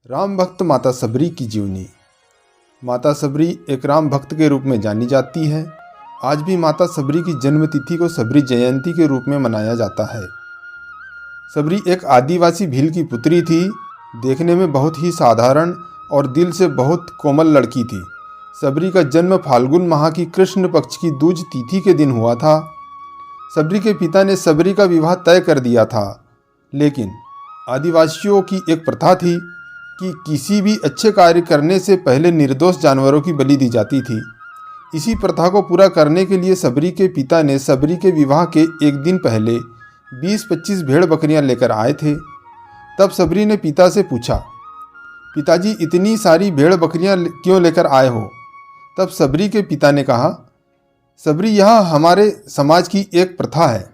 राम भक्त माता सबरी की जीवनी। माता सबरी एक राम भक्त के रूप में जानी जाती है। आज भी माता सबरी की जन्म तिथि को सबरी जयंती के रूप में मनाया जाता है। सबरी एक आदिवासी भील की पुत्री थी। देखने में बहुत ही साधारण और दिल से बहुत कोमल लड़की थी। सबरी का जन्म फाल्गुन माह की कृष्ण पक्ष की दूज तिथि के दिन हुआ था। सबरी के पिता ने सबरी का विवाह तय कर दिया था, लेकिन आदिवासियों की एक प्रथा थी कि किसी भी अच्छे कार्य करने से पहले निर्दोष जानवरों की बलि दी जाती थी। इसी प्रथा को पूरा करने के लिए सबरी के पिता ने सबरी के विवाह के एक दिन पहले 20-25 भेड़ बकरियां लेकर आए थे। तब सबरी ने पिता से पूछा, पिताजी इतनी सारी भेड़ बकरियां क्यों लेकर आए हो? तब सबरी के पिता ने कहा, सबरी, यह हमारे समाज की एक प्रथा है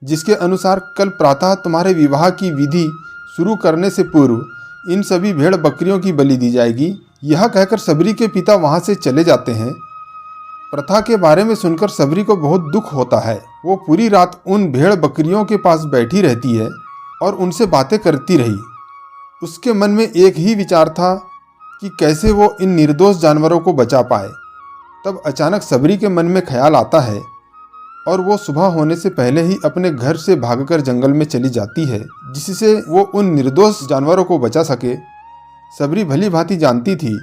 जिसके अनुसार कल प्रातः तुम्हारे विवाह की विधि शुरू करने से पूर्व इन सभी भेड़ बकरियों की बलि दी जाएगी। यह कहकर सबरी के पिता वहां से चले जाते हैं। प्रथा के बारे में सुनकर सबरी को बहुत दुख होता है। वो पूरी रात उन भेड़ बकरियों के पास बैठी रहती है और उनसे बातें करती रही। उसके मन में एक ही विचार था कि कैसे वो इन निर्दोष जानवरों को बचा पाए। तब अचानक सबरी के मन में ख्याल आता है और वो सुबह होने से पहले ही अपने घर से भागकर जंगल में चली जाती है, जिससे वो उन निर्दोष जानवरों को बचा सके। सबरी भली भांति जानती थी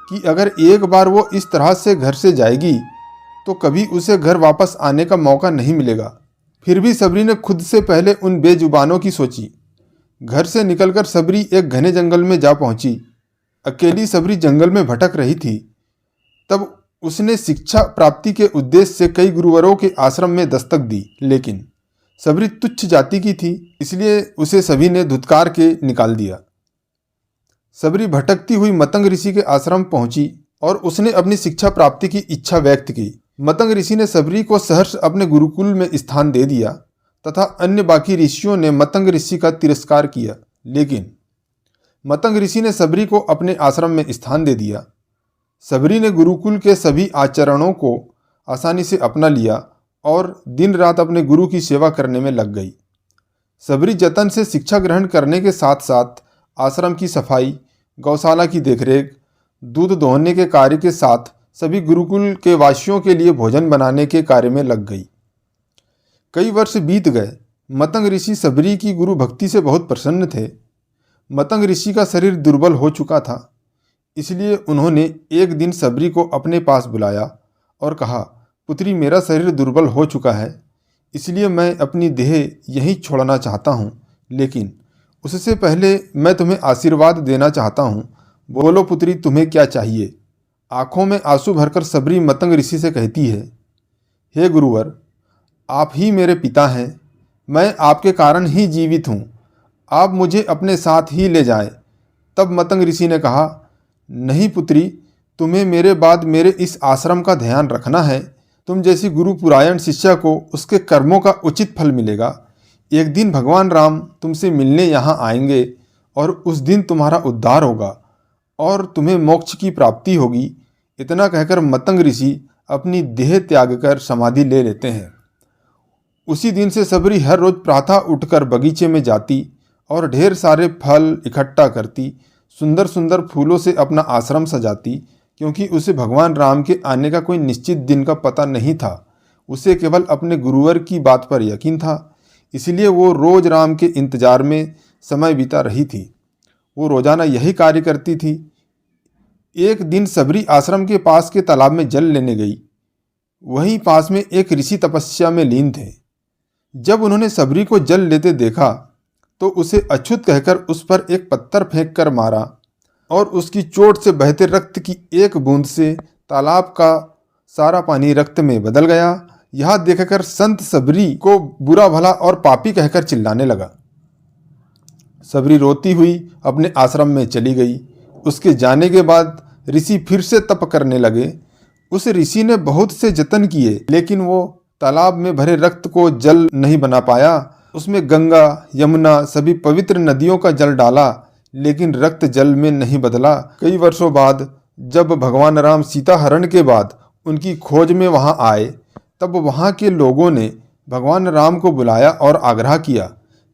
कि अगर एक बार वो इस तरह से घर से जाएगी तो कभी उसे घर वापस आने का मौका नहीं मिलेगा। फिर भी सबरी ने खुद से पहले उन बेजुबानों की सोची। घर से निकलकर सबरी एक घने जंगल में जा पहुंची। अकेली सबरी जंगल में भटक रही थी। तब उसने शिक्षा प्राप्ति के उद्देश्य से कई गुरुवरों के आश्रम में दस्तक दी, लेकिन सबरी तुच्छ जाति की थी, इसलिए उसे सभी ने धुतकार के निकाल दिया। सबरी भटकती हुई मतंग ऋषि के आश्रम पहुंची और उसने अपनी शिक्षा प्राप्ति की इच्छा व्यक्त की। मतंग ऋषि ने सबरी को सहर्ष अपने गुरुकुल में स्थान दे दिया तथा अन्य बाकी ऋषियों ने मतंग ऋषि का तिरस्कार किया, लेकिन मतंग ऋषि ने सबरी को अपने आश्रम में स्थान दे दिया। सबरी ने गुरुकुल के सभी आचरणों को आसानी से अपना लिया और दिन रात अपने गुरु की सेवा करने में लग गई। सबरी जतन से शिक्षा ग्रहण करने के साथ साथ आश्रम की सफाई, गौशाला की देखरेख, दूध दोहने के कार्य के साथ सभी गुरुकुल के वासियों के लिए भोजन बनाने के कार्य में लग गई। कई वर्ष बीत गए। मतंग ऋषि सबरी की गुरु भक्ति से बहुत प्रसन्न थे। मतंग ऋषि का शरीर दुर्बल हो चुका था, इसलिए उन्होंने एक दिन सबरी को अपने पास बुलाया और कहा, पुत्री, मेरा शरीर दुर्बल हो चुका है, इसलिए मैं अपनी देह यहीं छोड़ना चाहता हूँ, लेकिन उससे पहले मैं तुम्हें आशीर्वाद देना चाहता हूँ। बोलो पुत्री, तुम्हें क्या चाहिए? आंखों में आंसू भरकर सबरी मतंग ऋषि से कहती है, हे गुरुवर, आप ही मेरे पिता हैं। मैं आपके कारण ही जीवित हूँ। आप मुझे अपने साथ ही ले जाएं। तब मतंग ऋषि ने कहा, नहीं पुत्री, तुम्हें मेरे बाद मेरे इस आश्रम का ध्यान रखना है। तुम जैसी गुरु पुरायण शिष्या को उसके कर्मों का उचित फल मिलेगा। एक दिन भगवान राम तुमसे मिलने यहाँ आएंगे और उस दिन तुम्हारा उद्धार होगा और तुम्हें मोक्ष की प्राप्ति होगी। इतना कहकर मतंग ऋषि अपनी देह त्याग कर समाधि ले लेते हैं। उसी दिन से सबरी हर रोज प्रातः उठकर बगीचे में जाती और ढेर सारे फल इकट्ठा करती, सुंदर सुंदर फूलों से अपना आश्रम सजाती, क्योंकि उसे भगवान राम के आने का कोई निश्चित दिन का पता नहीं था। उसे केवल अपने गुरुवर की बात पर यकीन था, इसलिए वो रोज राम के इंतजार में समय बिता रही थी। वो रोजाना यही कार्य करती थी। एक दिन सबरी आश्रम के पास के तालाब में जल लेने गई। वहीं पास में एक ऋषि तपस्या में लीन थे। जब उन्होंने सबरी को जल लेते देखा तो उसे अछूत कहकर उस पर एक पत्थर फेंक कर मारा और उसकी चोट से बहते रक्त की एक बूंद से तालाब का सारा पानी रक्त में बदल गया। यह देखकर संत सबरी को बुरा भला और पापी कहकर चिल्लाने लगा। सबरी रोती हुई अपने आश्रम में चली गई। उसके जाने के बाद ऋषि फिर से तप करने लगे। उस ऋषि ने बहुत से जतन किए, लेकिन वो तालाब में भरे रक्त को जल नहीं बना पाया। उसमें गंगा, यमुना, सभी पवित्र नदियों का जल डाला, लेकिन रक्त जल में नहीं बदला। कई वर्षों बाद जब भगवान राम सीता हरण के बाद उनकी खोज में वहां आए, तब वहां के लोगों ने भगवान राम को बुलाया और आग्रह किया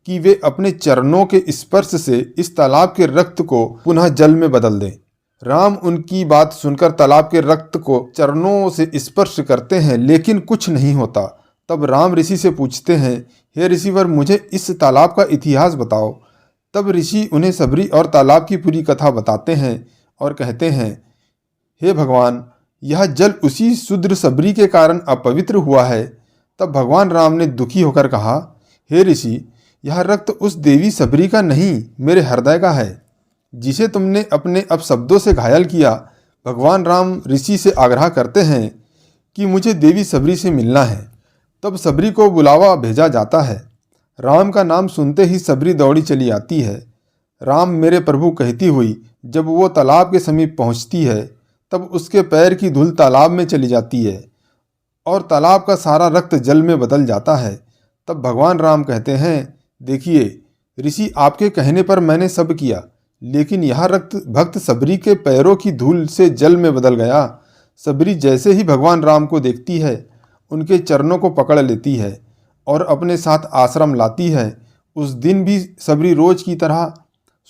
कि वे अपने चरणों के स्पर्श से इस तालाब के रक्त को पुनः जल में बदल दें। राम उनकी बात सुनकर तालाब के रक्त को चरणों से स्पर्श करते हैं, लेकिन कुछ नहीं होता। तब राम ऋषि से पूछते हैं, हे ऋषिवर, मुझे इस तालाब का इतिहास बताओ। तब ऋषि उन्हें सबरी और तालाब की पूरी कथा बताते हैं और कहते हैं, हे भगवान, यह जल उसी शूद्र सबरी के कारण अपवित्र हुआ है। तब भगवान राम ने दुखी होकर कहा, हे ऋषि, यह रक्त उस देवी सबरी का नहीं, मेरे हृदय का है, जिसे तुमने अपने अपशब्दों से घायल किया। भगवान राम ऋषि से आग्रह करते हैं कि मुझे देवी सबरी से मिलना है। तब सबरी को बुलावा भेजा जाता है। राम का नाम सुनते ही सबरी दौड़ी चली आती है। राम मेरे प्रभु कहती हुई जब वो तालाब के समीप पहुंचती है, तब उसके पैर की धूल तालाब में चली जाती है और तालाब का सारा रक्त जल में बदल जाता है। तब भगवान राम कहते हैं, देखिए ऋषि, आपके कहने पर मैंने सब किया, लेकिन यह रक्त भक्त सबरी के पैरों की धूल से जल में बदल गया। सबरी जैसे ही भगवान राम को देखती है, उनके चरणों को पकड़ लेती है और अपने साथ आश्रम लाती है। उस दिन भी सबरी रोज की तरह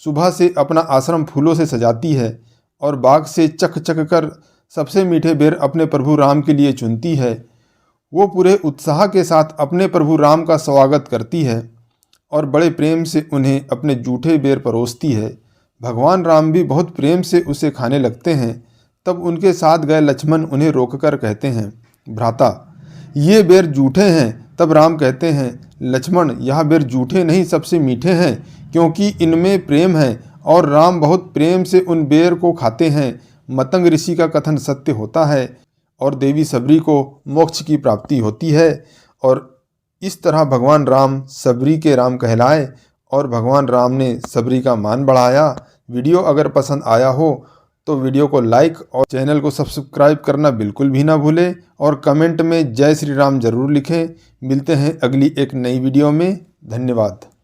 सुबह से अपना आश्रम फूलों से सजाती है और बाग से चक चक कर सबसे मीठे बेर अपने प्रभु राम के लिए चुनती है। वो पूरे उत्साह के साथ अपने प्रभु राम का स्वागत करती है और बड़े प्रेम से उन्हें अपने जूठे बेर परोसती है। भगवान राम भी बहुत प्रेम से उसे खाने लगते हैं। तब उनके साथ गए लक्ष्मण उन्हें रोककर कहते हैं, भ्राता, ये बेर जूठे हैं। तब राम कहते हैं, लक्ष्मण, यह बेर जूठे नहीं, सबसे मीठे हैं, क्योंकि इनमें प्रेम है और राम बहुत प्रेम से उन बेर को खाते हैं। मतंग ऋषि का कथन सत्य होता है और देवी सबरी को मोक्ष की प्राप्ति होती है। और इस तरह भगवान राम सबरी के राम कहलाए और भगवान राम ने सबरी का मान बढ़ाया। वीडियो अगर पसंद आया हो तो वीडियो को लाइक और चैनल को सब्सक्राइब करना बिल्कुल भी ना भूलें और कमेंट में जय श्री राम जरूर लिखें। मिलते हैं अगली एक नई वीडियो में। धन्यवाद।